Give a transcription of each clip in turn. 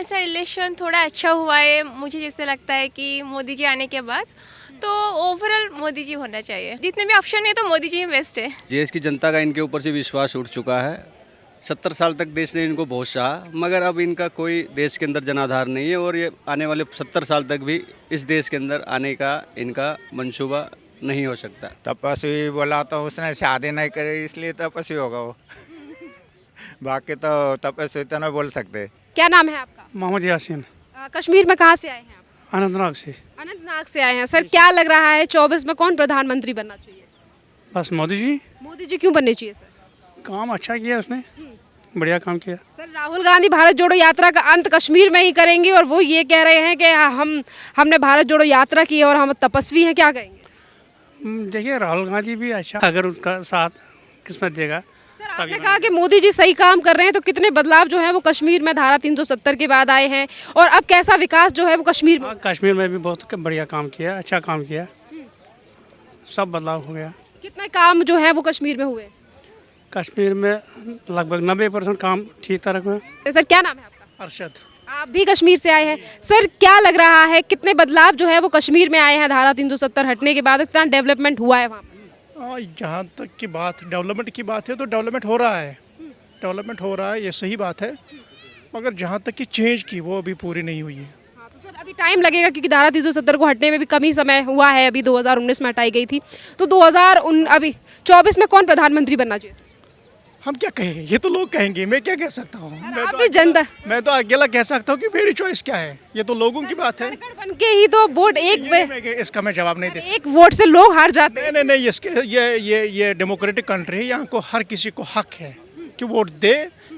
से रिलेशन थोड़ा अच्छा हुआ है मुझे जैसे लगता है कि मोदी जी आने के बाद, तो ओवरऑल मोदी जी होना चाहिए। जितने भी ऑप्शन है तो मोदी जी ही बेस्ट है। देश की जनता का इनके ऊपर से विश्वास उठ चुका है। 70 साल तक देश ने इनको बहुत सहा, मगर अब इनका कोई देश के अंदर जनाधार नहीं है और ये आने वाले 70 साल तक भी इस देश के अंदर आने का इनका मंसूबा नहीं हो सकता। तपस्वी बोला तो उसने शादी नहीं करी इसलिए तपस्वी होगा वो। बाकी तो तपस्वी तो नहीं बोल सकते। क्या नाम है आपका? मोहम्मद यासीन, कश्मीर में कहाँ से आए हैं आप? अनंतनाग से। अनंतनाग से आए हैं। सर क्या लग रहा है 24 में कौन प्रधानमंत्री बनना चाहिए? बस मोदी जी, मोदी जी क्यों बनने चाहिए सर? काम अच्छा किया उसने, बढ़िया काम किया। सर राहुल गांधी भारत जोड़ो यात्रा का अंत कश्मीर में ही करेंगे और वो ये कह रहे हैं कि हमने भारत जोड़ो यात्रा की और हम तपस्वी हैं, क्या कहेंगे? देखिए राहुल गांधी भी अच्छा, अगर उनका साथ किस्मत देगा। सर आपने कहा कि मोदी जी सही काम कर रहे हैं, तो कितने बदलाव जो है वो कश्मीर में धारा 370 के बाद आए हैं और अब कैसा विकास जो है वो कश्मीर में? कश्मीर में भी बहुत बढ़िया काम किया, अच्छा काम किया, सब बदलाव हो गया। कितने काम जो है वो कश्मीर में हुए? कश्मीर में लगभग 90% काम ठीक तरह हुआ। सर क्या नाम है आपका? अरशद, आप भी कश्मीर से आए हैं। सर क्या लग रहा है कितने बदलाव जो है वो कश्मीर में आए हैं धारा 370 हटने के बाद, कितना डेवलपमेंट हुआ है वहाँ पर? जहाँ तक की बात डेवलपमेंट की बात है तो डेवलपमेंट हो रहा है, डेवलपमेंट हो रहा है, ये सही बात है, मगर जहाँ तक कि चेंज की वो अभी पूरी नहीं हुई है। हाँ, तो सर अभी टाइम लगेगा क्योंकि धारा 370 को हटने में भी कम ही समय हुआ है, अभी 2019 में हटाई गई थी, तो 2024 में कौन प्रधानमंत्री बनना चाहिए? हम क्या कहें, ये तो लोग कहेंगे, मैं क्या कह सकता हूँ। आप भी जनता मैं तो अकेला कह सकता हूँ कि मेरी चॉइस क्या है, ये तो लोगों की बात है। बन के ही तो वोट इसका मैं जवाब नहीं दे सकता। एक वोट से लोग हार जाते हैं। नहीं, इसके ये डेमोक्रेटिक कंट्री है, यहाँ को हर किसी को हक है कि वोट दे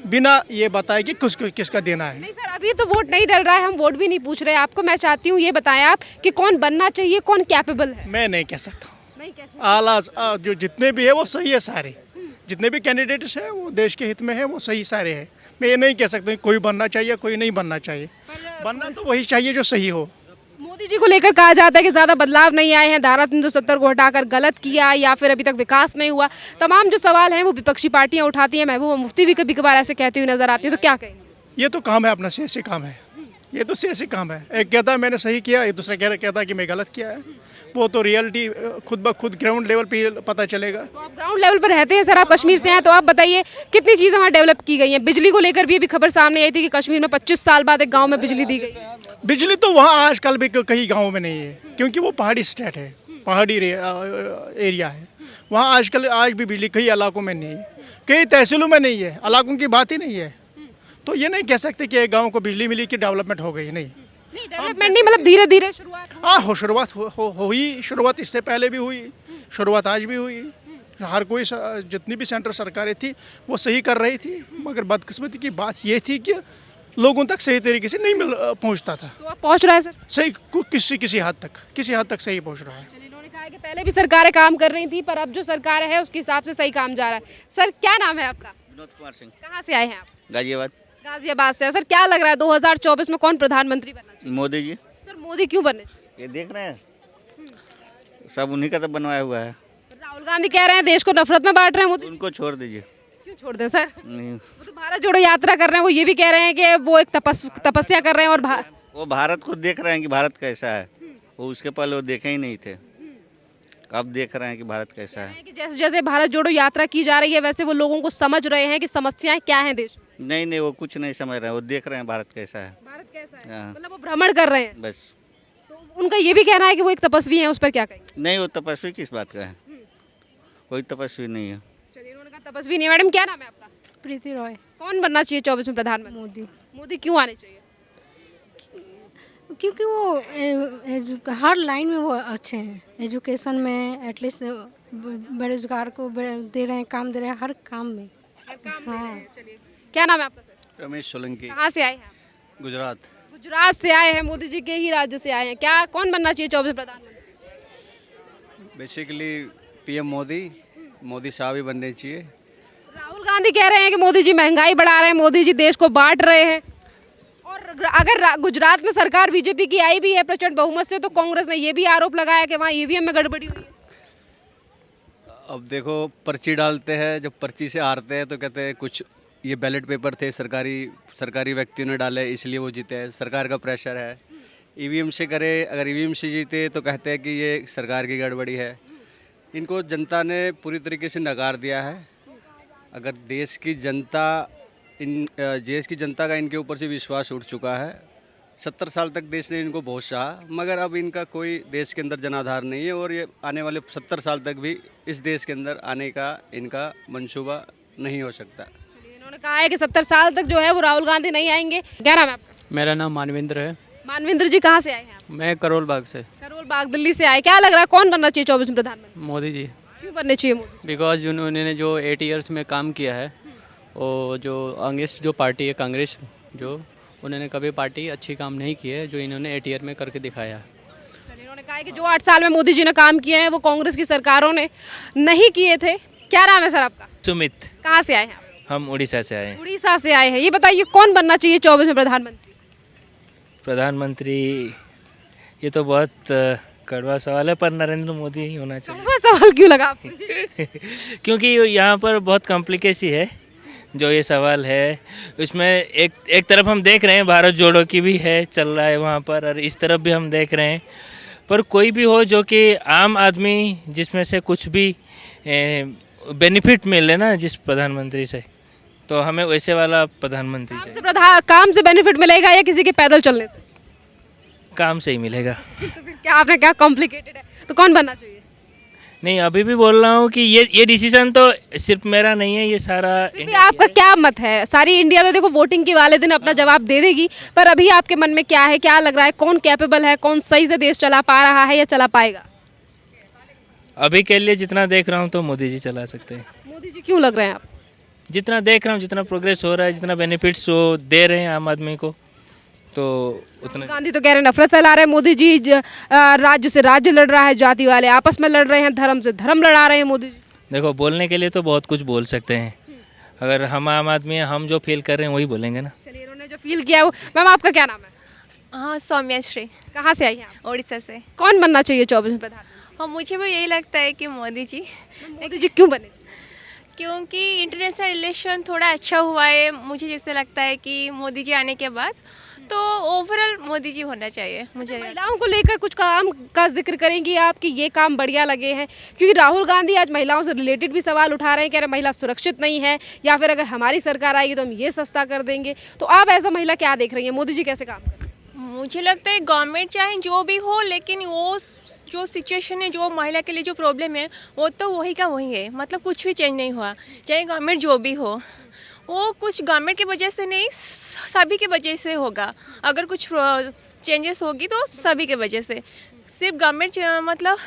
बिना ये बताए कि किसका देना है। नहीं सर अभी तो वोट नहीं डल रहा है, हम वोट भी नहीं पूछ रहे आपको। मैं चाहती हूँ ये बताएं आप कि कौन बनना चाहिए, कौन कैपेबल है? मैं नहीं कह सकता हूँ। नहीं कह सकते। आला जो जितने भी है वो सही है, सारे जितने भी कैंडिडेट्स हैं वो देश के हित में है, वो सही सारे हैं। मैं ये नहीं कह सकता कोई बनना चाहिए कोई नहीं बनना चाहिए, बनना तो वही चाहिए जो सही हो। मोदी जी को लेकर कहा जाता है कि ज़्यादा बदलाव नहीं आए हैं, धारा 370 को हटाकर गलत किया या फिर अभी तक विकास नहीं हुआ। तमाम जो सवाल हैं वो विपक्षी पार्टियां उठाती हैं। महबूबा मुफ्ती भी कभी कभार ऐसे कहती हुई नजर आती है, तो क्या कहेंगे? ये तो काम है अपना, सियासी काम है, ये तो सियासी काम है। एक कहता है मैंने सही किया, एक दूसरा कहता है कि मैं गलत किया है। वो तो रियलिटी खुद ब खुद ग्राउंड लेवल पे पता चलेगा। तो आप ग्राउंड लेवल पर रहते हैं सर, आप कश्मीर से हैं, तो आप बताइए कितनी चीज़ें वहाँ डेवलप की गई हैं? बिजली को लेकर भी अभी खबर सामने आई थी कि कश्मीर में 25 साल बाद एक गाँव में बिजली दी गई। बिजली तो वहाँ आजकल भी कई गाँवों में नहीं है, क्योंकि वो पहाड़ी स्टेट है, पहाड़ी एरिया है। वहाँ आजकल आज भी बिजली कई इलाकों में नहीं है, कई तहसीलों में नहीं है, इलाकों की बात ही नहीं है। तो ये नहीं कह सकते कि एक गाँव को बिजली मिली कि डेवलपमेंट हो गई। नहीं डेवलपमेंट नहीं, मतलब धीरे धीरे शुरुआत। हाँ, शुरुआत हुई, शुरुआत इससे पहले भी हुई, शुरुआत आज भी हुई। हर कोई जितनी भी सेंट्रल सरकारें थी वो सही कर रही थी, मगर बदकिस्मती की बात ये थी कि लोगों तक सही तरीके से नहीं पहुंचता था। तो आप पहुंच रहा है सर? सही किसी हद तक सही पहुंच रहा है। इन्होंने कहा कि पहले भी सरकारें काम कर रही थी, पर अब जो सरकार है उसके हिसाब से सही काम जा रहा है। सर क्या नाम है आपका? विनोद कुमार सिंह, कहाँ से आए हैं आप? गाजियाबाद। गाजियाबाद से। सर क्या लग रहा है 2024 में कौन प्रधानमंत्री बनना चाहिए? मोदी जी, सर मोदी क्यों बनने चाहिए? ये देख रहे हैं सब उन्हीं का तो बनवाया हुआ है। राहुल गांधी कह रहे हैं देश को नफरत में बांट रहे हैं मोदी। उनको छोड़ दीजिए। क्यों छोड़ दें सर? नहीं, वो तो भारत जोड़ो यात्रा कर रहे हैं, वो ये भी कह रहे हैं कि वो एक तपस्या कर रहे हैं और वो भारत को देख रहे हैं कि भारत कैसा है, वो उसके पहले वो देखे ही नहीं थे, अब देख रहे हैं कि भारत कैसा है। कि जैसे जैसे भारत जोड़ो यात्रा की जा रही है वैसे वो लोगों को समझ रहे हैं कि समस्याएं क्या हैं देश में। नहीं, वो कुछ नहीं समझ रहे हैं, वो देख रहे हैं भारत कैसा है। भारत कैसा है, हाँ। मतलब वो भ्रमण कर रहे हैं। बस। तो उनका ये भी कहना है कि वो एक तपस्वी हैं, उस पर क्या कहेंगे? नहीं, वो तपस्वी किस बात का है, कोई तपस्वी नहीं है। चलिए, उन्होंने कहा तपस्वी नहीं है। मैडम क्या नाम है आपका? प्रीति रॉय। कौन बनना चाहिए 24 में प्रधानमंत्री? मोदी। मोदी क्यों आने चाहिए? क्योंकि वो हर लाइन में वो अच्छे हैं, एजुकेशन में एटलीस्ट बेरोजगार को दे रहे हैं, काम दे रहे हैं हर काम में। हर काम दे रहे हैं। चलिए, क्या नाम है आपका सर? रमेश सोलंकी, कहाँ से आए हैं आप? गुजरात। गुजरात से आए हैं, मोदी जी के ही राज्य से आए हैं। क्या कौन बनना चाहिए 24 में प्रधानमंत्री? बेसिकली पीएम मोदी साहब ही बनने चाहिए। राहुल गांधी कह रहे हैं कि मोदी जी महंगाई बढ़ा रहे हैं, मोदी जी देश को बांट रहे हैं। और अगर गुजरात में सरकार बीजेपी की आई भी है प्रचंड बहुमत से, तो कांग्रेस ने ये भी आरोप लगाया कि वहाँ ईवीएम में गड़बड़ी हुई है। अब देखो, पर्ची डालते हैं, जब पर्ची से हारते हैं तो कहते हैं कुछ ये बैलेट पेपर थे, सरकारी व्यक्तियों ने डाले, इसलिए वो जीते हैं। सरकार का प्रेशर है। ईवीएम से करे, अगर ईवीएम से जीते तो कहते हैं कि ये सरकार की गड़बड़ी है। इनको जनता ने पूरी तरीके से नकार दिया है। अगर देश की जनता का इनके ऊपर से विश्वास उठ चुका है। 70 साल तक देश ने इनको बहुत सहा, मगर अब इनका कोई देश के अंदर जनाधार नहीं है और ये आने वाले 70 साल तक भी इस देश के अंदर आने का इनका मंसूबा नहीं हो सकता। चलिए, इन्होंने कहा है कि 70 साल तक जो है वो राहुल गांधी नहीं आएंगे। क्या नाम है आपका? मेरा नाम मानवेंद्र है। मानवेंद्र जी कहाँ से आए हैं आप? मैं करोल बाग से। करोल बाग दिल्ली से आए। क्या लग रहा है कौन बनना चाहिए 24 में प्रधानमंत्री? मोदी जी। क्यों बनने चाहिए मोदी? बिकॉज उन्होंने जो 8 इयर्स में काम किया है, और जो अगेंस्ट जो पार्टी है कांग्रेस, जो उन्होंने कभी पार्टी अच्छी काम नहीं की है, जो इन्होंने 8 ईयर में करके दिखाया है। चलिए, इन्होंने कहा है कि जो 8 साल में मोदी जी ने काम किए हैं वो कांग्रेस की सरकारों ने नहीं किए थे। क्या नाम है सर आपका? सुमित। कहाँ से आए हैं आप? हम उड़ीसा से आए हैं। उड़ीसा से आए हैं। ये बताइए कौन बनना चाहिए 24 में प्रधानमंत्री? प्रधानमंत्री, ये तो बहुत कड़वा सवाल है, पर नरेंद्र मोदी ही होना चाहिए। कड़वा सवाल क्यों लगा आपको? क्योंकि यहाँ पर बहुत कॉम्प्लिकेसी है जो ये सवाल है। इसमें एक तरफ हम देख रहे हैं भारत जोड़ो की भी है, चल रहा है वहाँ पर, और इस तरफ भी हम देख रहे हैं। पर कोई भी हो जो कि आम आदमी जिसमें से कुछ भी बेनिफिट मिले ना जिस प्रधानमंत्री से, तो हमें वैसे वाला प्रधानमंत्री चाहिए। काम से बेनिफिट मिलेगा या किसी के पैदल चलने से? काम से ही मिलेगा। तो फिर क्या आपने क्या कॉम्प्लिकेटेड है? तो कौन बनना चाहिए? नहीं, अभी भी बोल रहा हूँ कि ये डिसीजन तो सिर्फ मेरा नहीं है, ये सारा भी आपका क्या मत है? सारी इंडिया तो देखो वोटिंग के वाले दिन अपना जवाब दे देगी, पर अभी आपके मन में क्या है? क्या लग रहा है कौन कैपेबल है, कौन सही से देश चला पा रहा है या चला पाएगा? अभी के लिए जितना देख रहा हूँ तो मोदी जी चला सकते हैं। मोदी जी क्यों लग रहे हैं आप? जितना देख रहा हूँ, जितना प्रोग्रेस हो रहा है, जितना बेनिफिट्स वो दे रहे हैं आम आदमी को, तो उतना। गांधी तो कह रहे हैं नफरत फैला रहे हैं। मोदी जी राज्य से राज्य लड़ रहा है, जाति वाले आपस में लड़ रहे हैं, धर्म से धर्म लड़ा रहे हैं मोदी जी। देखो, बोलने के लिए तो बहुत कुछ बोल सकते हैं। अगर हम आम आदमी हैं, हम जो फील कर रहे हैं वही बोलेंगे ना। चलिए, इन्होंने जो फील किया वो। मैम आपका क्या नाम है? हाँ, सौम्या श्री, कहाँ से आई हैं आप? उड़ीसा से। कौन बनना चाहिए 24 में प्रधानमंत्री? और मुझे भी यही लगता है कि मोदी जी, मोदी जी क्यों बने? क्योंकि इंटरनेशनल रिलेशन थोड़ा अच्छा हुआ है। मुझे जैसे लगता है कि मोदी जी आने के बाद तो ओवरऑल मोदी जी होना चाहिए। मुझे महिलाओं को लेकर कुछ काम का जिक्र करेंगी आप कि ये काम बढ़िया लगे हैं? क्योंकि राहुल गांधी आज महिलाओं से रिलेटेड भी सवाल उठा रहे हैं, कह रहे महिला सुरक्षित नहीं है, या फिर अगर हमारी सरकार आएगी तो हम ये सस्ता कर देंगे। तो आप ऐसा महिला क्या देख रही हैं, मोदी जी कैसे काम कर रहे हैं? मुझे लगता है गवर्नमेंट चाहे जो भी हो, लेकिन वो जो सिचुएशन है, जो महिला के लिए जो प्रॉब्लम है, वो तो वही का वही है। मतलब कुछ भी चेंज नहीं हुआ, चाहे गवर्नमेंट जो भी हो। वो कुछ गवर्नमेंट की वजह से नहीं, सभी की वजह से होगा। अगर कुछ चेंजेस होगी तो सभी के वजह से। सिर्फ गवर्नमेंट मतलब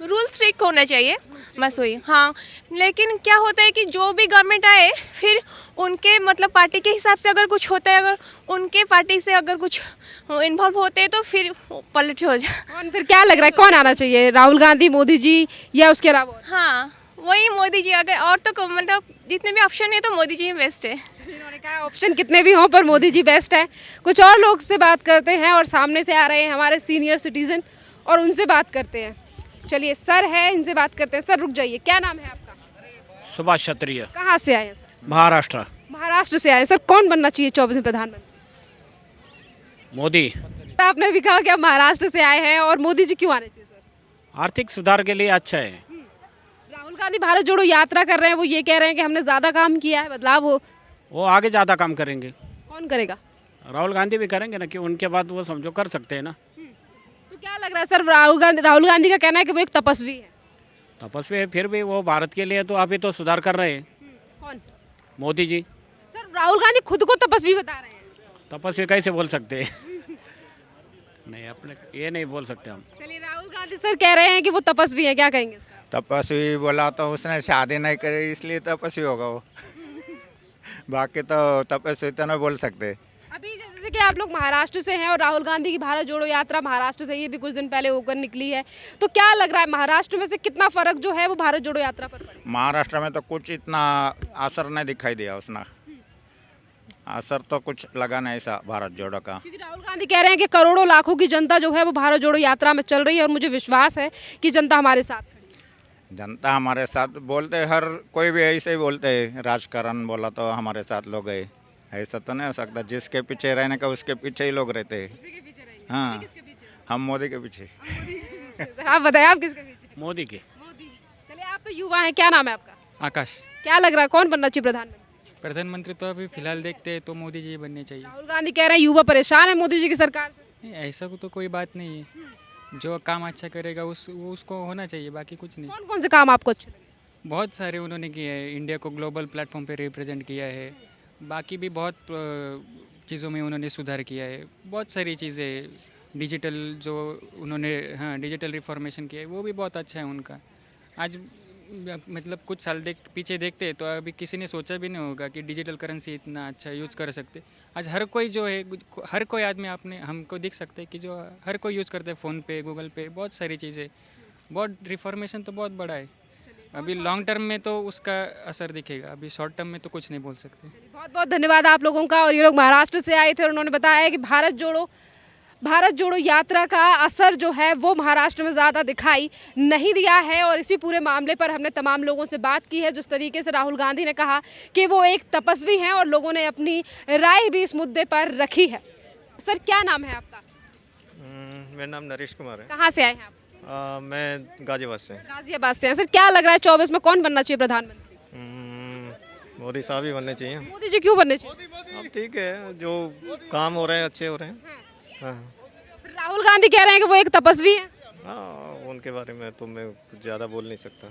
रूल स्ट्रिक्ट होना चाहिए, बस वही। हाँ, लेकिन क्या होता है कि जो भी गवर्नमेंट आए, फिर उनके मतलब पार्टी के हिसाब से अगर कुछ होता है, अगर उनके पार्टी से अगर कुछ इन्वॉल्व होते हैं तो फिर पलट हो जाए। कौन फिर क्या लग रहा है कौन आना चाहिए, राहुल गांधी, मोदी जी, या उसके अलावा? हाँ, वही मोदी जी। अगर और तो मतलब जितने भी ऑप्शन है तो मोदी जी ही बेस्ट है। इन्होंने कहा ऑप्शन कितने भी हों पर मोदी जी बेस्ट है। कुछ और लोग से बात करते हैं, और सामने से आ रहे हैं हमारे सीनियर सिटीजन, और उनसे बात करते हैं। चलिए, सर है, इनसे बात करते हैं। सर रुक जाइए, क्या नाम है आपका? सुभाष क्षत्रिय, कहाँ से आए हैं सर? महाराष्ट्र। महाराष्ट्र से आए। सर कौन बनना चाहिए 24 में प्रधानमंत्री? मोदी। आपने भी कहा कि आप महाराष्ट्र से आए हैं, और मोदी जी क्यों आने चाहिए सर? आर्थिक सुधार के लिए अच्छा है। राहुल गांधी भारत जोड़ो यात्रा कर रहे हैं, वो ये कह रहे हैं कि हमने ज़्यादा काम किया है, बदलाव हो। वो आगे ज़्यादा काम करेंगे। कौन करेगा? राहुल गांधी भी करेंगे ना, कि उनके बाद वो समझो कर सकते हैं ना। तो क्या लग रहा है सर, राहुल गांधी का कहना है कि वो एक तपस्वी है। तपस्वी है, फिर भी वो भारत के लिए तो अभी तो सुधार कर रहे हैं। कौन? मोदी जी। सर राहुल गांधी खुद को तपस्वी बता रहे हैं। तपस्वी कैसे बोल सकते हैं? नहीं, अपने ये नहीं बोल सकते हम। चलिए, राहुल गांधी सर कह रहे हैं कि वो तपस्वी है, क्या कहेंगे इसका? तपस्वी बोला तो उसने शादी नहीं करी इसलिए तपस्वी होगा वो। बाकी तो तपस्वी तो नहीं बोल सकते। अभी जैसे कि आप लोग महाराष्ट्र से हैं, और राहुल गांधी की भारत जोड़ो यात्रा महाराष्ट्र से ये भी कुछ दिन पहले होकर निकली है, तो क्या लग रहा है महाराष्ट्र में से कितना फर्क जो है वो भारत जोड़ो यात्रा पर पड़ेगा? महाराष्ट्र में तो कुछ इतना असर नहीं दिखाई दिया उसने। असर तो कुछ लगा नहीं ऐसा भारत जोड़ो का। क्योंकि राहुल गांधी कह रहे हैं कि करोड़ों लाखों की जनता जो है वो भारत जोड़ो यात्रा में चल रही है, और मुझे विश्वास है कि जनता हमारे साथ है। जनता हमारे साथ बोलते हर कोई भी ऐसे ही बोलते हैं, राजकारण बोला तो हमारे साथ लोग गए, ऐसा तो नहीं हो सकता। जिसके पीछे रहने का उसके पीछे ही लोग रहते हैं। हाँ, हम मोदी के पीछे। सर आप बताएं आप किसके पीछे? मोदी के। मोदी। चलिए आप तो युवा हैं, क्या नाम है आपका? आकाश। क्या लग रहा है कौन बनना चाहिए प्रधानमंत्री? प्रधानमंत्री तो अभी फिलहाल देखते हैं तो मोदी जी बनने चाहिए। राहुल गांधी कह रहे हैं युवा परेशान है मोदी जी की सरकार से। नहीं, ऐसा तो कोई बात नहीं है। जो काम अच्छा करेगा उसको होना चाहिए, बाकी कुछ नहीं। कौन कौन से काम आपको अच्छे लगे? बहुत सारे उन्होंने किए हैं, इंडिया को ग्लोबल प्लेटफॉर्म पे रिप्रेजेंट किया है। बाकी भी बहुत चीज़ों में उन्होंने सुधार किया है। बहुत सारी चीज़ें डिजिटल जो उन्होंने डिजिटल रिफॉर्मेशन किया है वो भी बहुत अच्छा है उनका। आज मतलब कुछ साल पीछे देखते तो अभी किसी ने सोचा भी नहीं होगा कि डिजिटल करेंसी इतना अच्छा यूज़ कर सकते। आज हर कोई जो है, हर कोई आदमी हमको दिख सकते हैं कि जो हर कोई यूज़ करते हैं, फ़ोन पे, गूगल पे, बहुत सारी चीज़ें। बहुत रिफॉर्मेशन तो बहुत बड़ा है। अभी लॉन्ग टर्म में तो उसका असर दिखेगा, अभी शॉर्ट टर्म में तो कुछ नहीं बोल सकते। बहुत बहुत धन्यवाद आप लोगों का। और ये लोग महाराष्ट्र से आए थे और उन्होंने बताया है कि भारत जोड़ो यात्रा का असर जो है वो महाराष्ट्र में ज़्यादा दिखाई नहीं दिया है। और इसी पूरे मामले पर हमने तमाम लोगों से बात की है। जिस तरीके से राहुल गांधी ने कहा कि वो एक तपस्वी हैं और लोगों ने अपनी राय भी इस मुद्दे पर रखी है। सर क्या नाम है आपका? मेरा नाम नरेश कुमार है। कहाँ से आए हैं आप? मैं गाजियाबाद से। गाजियाबाद से हैं। सर क्या लग रहा है 24 में कौन बनना चाहिए प्रधानमंत्री? मोदी साहब ही बनने चाहिए। मोदी जी क्यों बनने चाहिए? अब ठीक है, जो काम हो रहे हैं अच्छे हो रहे हैं। हाँ, राहुल गांधी कह रहे हैं कि वो एक तपस्वी हैं। हाँ, उनके बारे में तो मैं कुछ ज़्यादा बोल नहीं सकता।